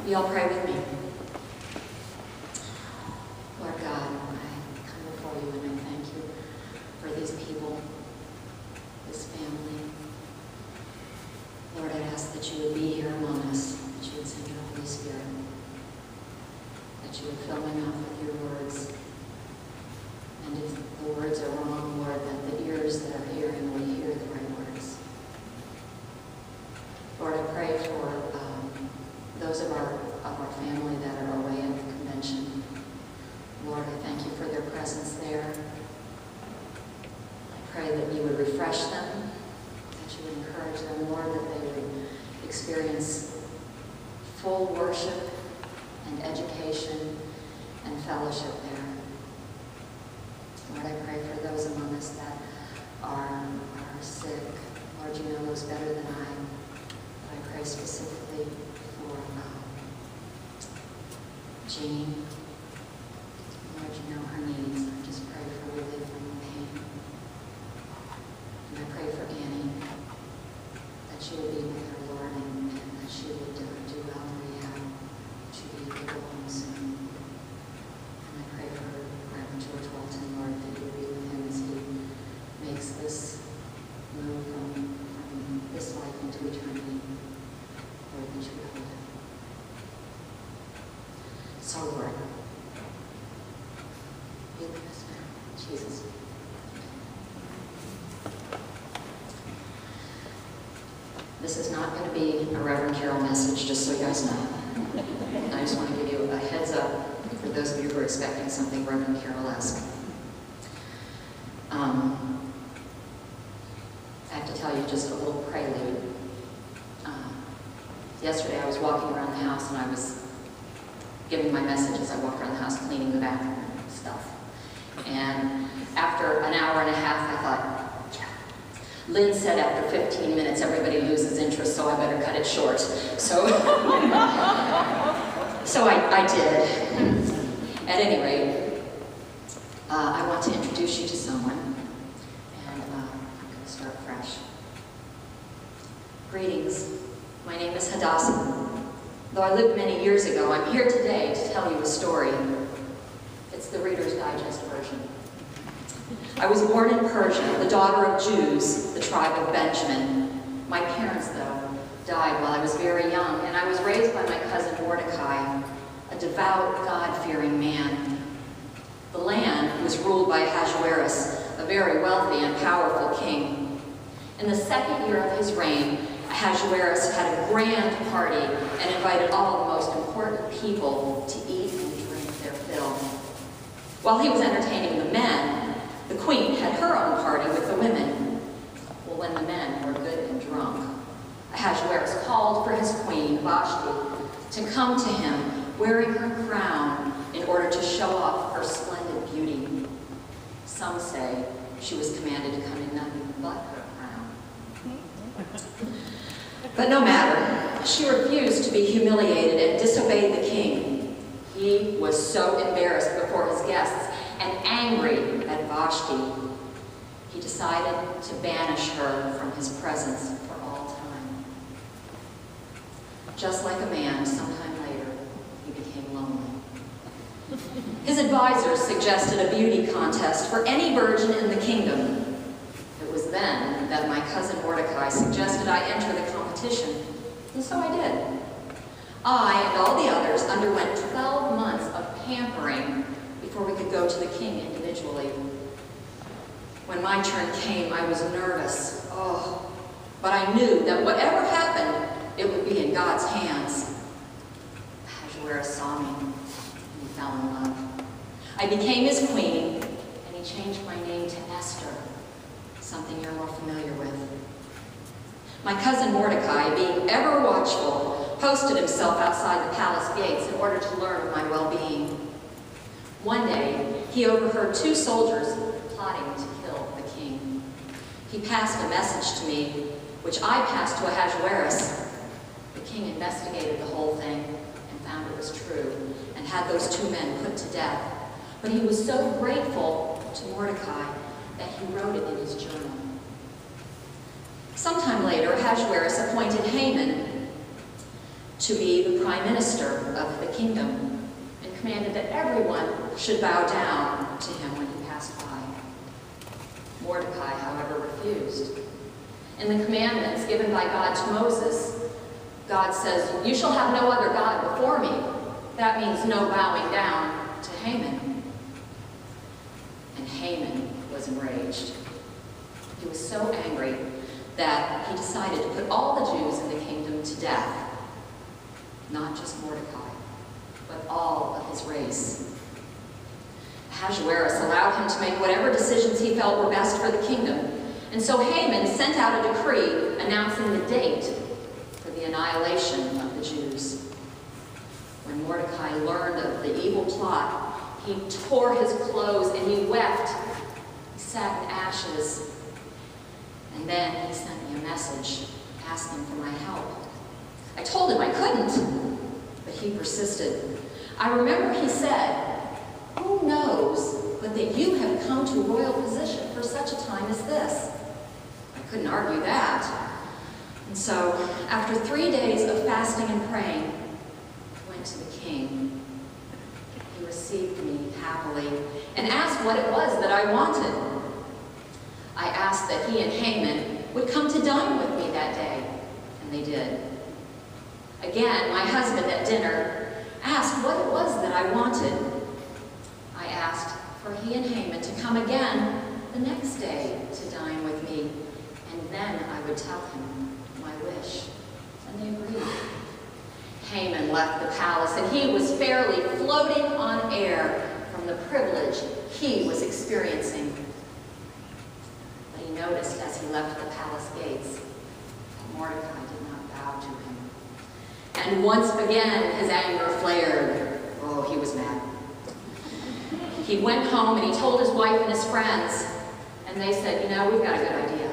You all pray with me. Lord God, I come before you and I thank you for these people, this family. Lord, I ask that you would be here among us, that you would send your Holy Spirit, that you would fill my mouth with your words. And if the words are wrong, Lord, that the ears that are hearing will hear the right words. Lord, I pray for those of our family that are away at the convention. Lord, I thank you for their presence there. I pray that you would refresh them, that you would encourage them, Lord, that they would experience full worship and education and fellowship there. Lord, I pray for those among us that are sick. Lord, you know those better than I. But I pray specifically for Jean. Lord, you know her needs. I just pray for relief from the pain. And I pray for Annie, that she would be with her, Lord, and that she would do well in rehab, that she would be able to go home soon. And I pray for Reverend George Walton, Lord, that you would be with him as he makes this move from this life into eternity. Lord, that you would hold him. So, Lord, be with us now, Jesus. This is not going to be a Reverend Carol message, just so you guys know. I just want to give you a heads up for those of you who are expecting something Reverend Carol-esque. I have to tell you just a little prelude. Yesterday I was walking around the house and I was giving my message as I walked around the house cleaning the bathroom stuff. And after an hour and a half I thought, yeah. Lynn said after 15 minutes everybody loses interest, so I better cut it short. So, so I did. At any rate, I want to introduce you to someone, and I'm going to start fresh. Greetings. My name is Hadassah. Though I lived many years ago, I'm here today to tell you a story. It's the Reader's Digest version. I was born in Persia, the daughter of Jews, the tribe of Benjamin. My parents, though, died while I was very young, and I was raised by my cousin Mordecai, a devout, God-fearing man. The land was ruled by Ahasuerus, a very wealthy and powerful king. In the second year of his reign, Ahasuerus had a grand party and invited all the most important people to eat and drink their fill. While he was entertaining the men, the queen had her own party with the women. Well, when the men were good and drunk, Ahasuerus called for his queen, Vashti, to come to him wearing her crown in order to show off her splendid beauty. Some say she was commanded to come in nothing but her crown. But no matter, she refused to be humiliated and disobeyed the king. He was so embarrassed before his guests and angry at Vashti, he decided to banish her from his presence for all time. Just like a man, sometime later, he became lonely. His advisors suggested a beauty contest for any virgin in the kingdom. It was then that my cousin Mordecai suggested I enter the competition, and so I did. I and all the others underwent 12 months of pampering before we could go to the king individually. When my turn came, I was nervous, but I knew that whatever happened, it would be in God's hands. Ahasuerus saw me, and he fell in love. I became his queen, and he changed my name to Esther, something you're more familiar with. My cousin Mordecai, being ever watchful, posted himself outside the palace gates in order to learn of my well-being. One day, he overheard two soldiers plotting to kill the king. He passed a message to me, which I passed to Ahasuerus. The king investigated the whole thing and found it was true, and had those two men put to death. But he was so grateful to Mordecai that he wrote it in his journal. Sometime later, Ahasuerus appointed Haman to be the prime minister of the kingdom, and commanded that everyone should bow down to him when he passed by. Mordecai, however, refused. In the commandments given by God to Moses, God says, "You shall have no other God before me." That means no bowing down to Haman. And Haman was enraged. He was so angry that he decided to put all the Jews in the kingdom to death. Not just Mordecai, but all of his race. Ahasuerus allowed him to make whatever decisions he felt were best for the kingdom. And so Haman sent out a decree announcing the date for the annihilation of the Jews. When Mordecai learned of the evil plot, he tore his clothes and he wept. He sat in ashes. And then he sent me a message asking for my help. I told him I couldn't, but he persisted. I remember he said, "Who knows but that you have come to royal position for such a time as this?" I couldn't argue that. And so, after 3 days of fasting and praying, I went to the king. He received me happily and asked what it was that I wanted. I asked that he and Haman would come to dine with me that day, and they did. Again, my husband at dinner asked what it was that I wanted. I asked for he and Haman to come again the next day to dine with me, and then I would tell him my wish, and they agreed. Haman left the palace, and he was fairly floating on air from the privilege he was experiencing. But he noticed as he left the palace gates that Mordecai did not bow to him. And once again, his anger flared. Oh, he was mad. He went home and he told his wife and his friends, and they said, "You know, we've got a good idea.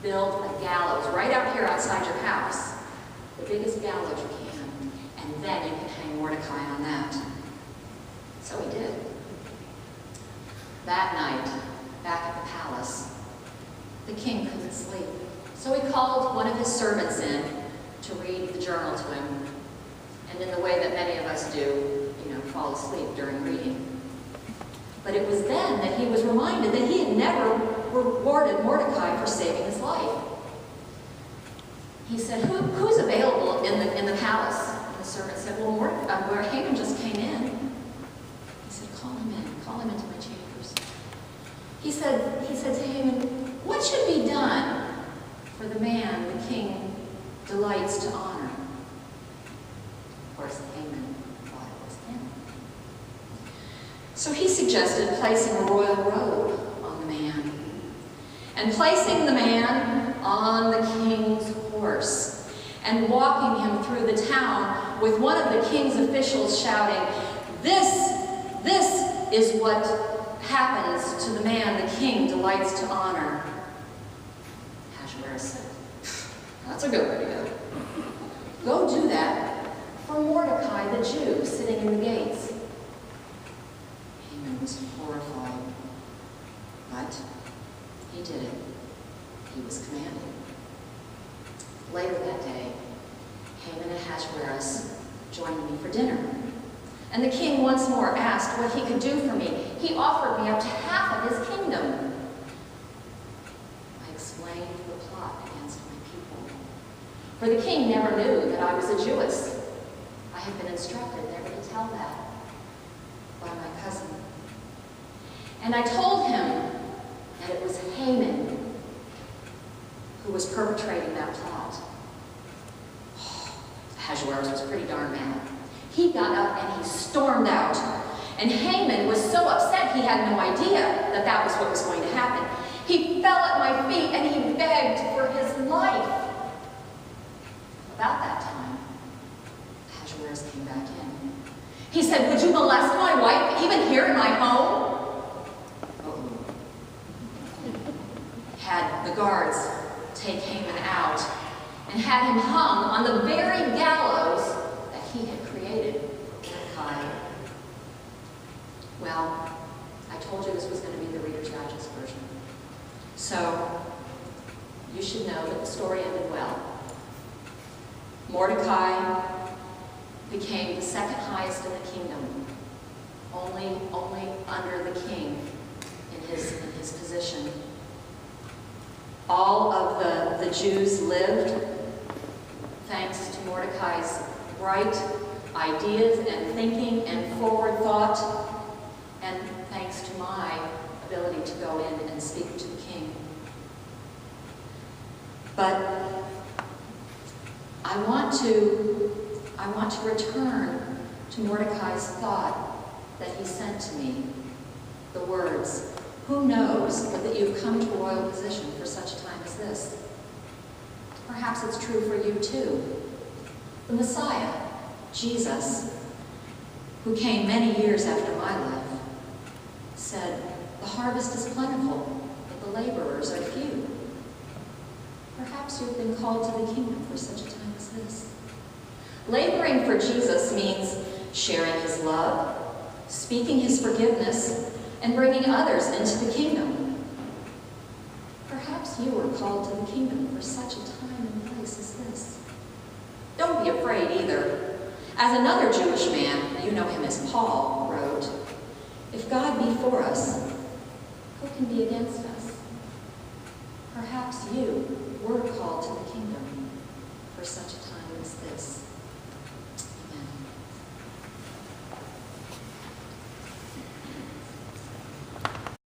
Build a gallows right out here outside your house, the biggest gallows you can, and then you can hang Mordecai on that." So he did. That night, back at the palace, the king couldn't sleep. So he called one of his servants in to read the journal to him, and in the way that many of us do, fall asleep during reading. But it was then that he was reminded that he had never rewarded Mordecai for saving his life. He said, who's available in the palace? And the servant said, "Well, where Haman just came in." He said, call him into my chambers." He said to Haman, "What should be done for the man the king delights to honor?" Of course, Haman thought it was him. So he suggested placing a royal robe on the man, and placing the man on the king's horse, and walking him through the town with one of the king's officials shouting, This is what happens to the man the king delights to honor." Ahasuerus said, "That's a good idea. Go do that for Mordecai the Jew sitting in the gates." Haman was horrified, but he did it. He was commanded. Later that day, Haman and Ahasuerus joined me for dinner. And the king once more asked what he could do for me. He offered me up to half of his kingdom. I explained the plot against my people. For the king never knew that I was a Jewess. I had been instructed never to tell that by my cousin. And I told him that it was Haman who was perpetrating that plot. Ahasuerus was pretty darn mad. He got up and he stormed out. And Haman was so upset he had no idea that that was what was going to happen. He fell at my feet and he begged for his life. About that time, Ahasuerus came back in. He said, "Would you molest my wife even here in my home?" Had the guards take Haman out and had him hung on the very gallows that he had created for Mordecai. Well, I told you this was going to be the Reader's Digest version. So, you should know that the story ended well. Mordecai became the second highest in the kingdom, only under the king in his position. All of the Jews lived thanks to Mordecai's bright ideas and thinking and forward thought, and thanks to my ability to go in and speak to the king. But I want to return to Mordecai's thought that he sent to me, the words, "Who knows but that you've come to a royal position for such a time as this?" Perhaps it's true for you too. The Messiah, Jesus, who came many years after my life, said, "The harvest is plentiful, but the laborers are few." Perhaps you've been called to the kingdom for such a time as this. Laboring for Jesus means sharing his love, speaking his forgiveness, and bringing others into the kingdom. Perhaps you were called to the kingdom for such a time and place as this. Don't be afraid either. As another Jewish man, you know him as Paul, wrote, "If God be for us, who can be against us?" Perhaps you were called to the kingdom.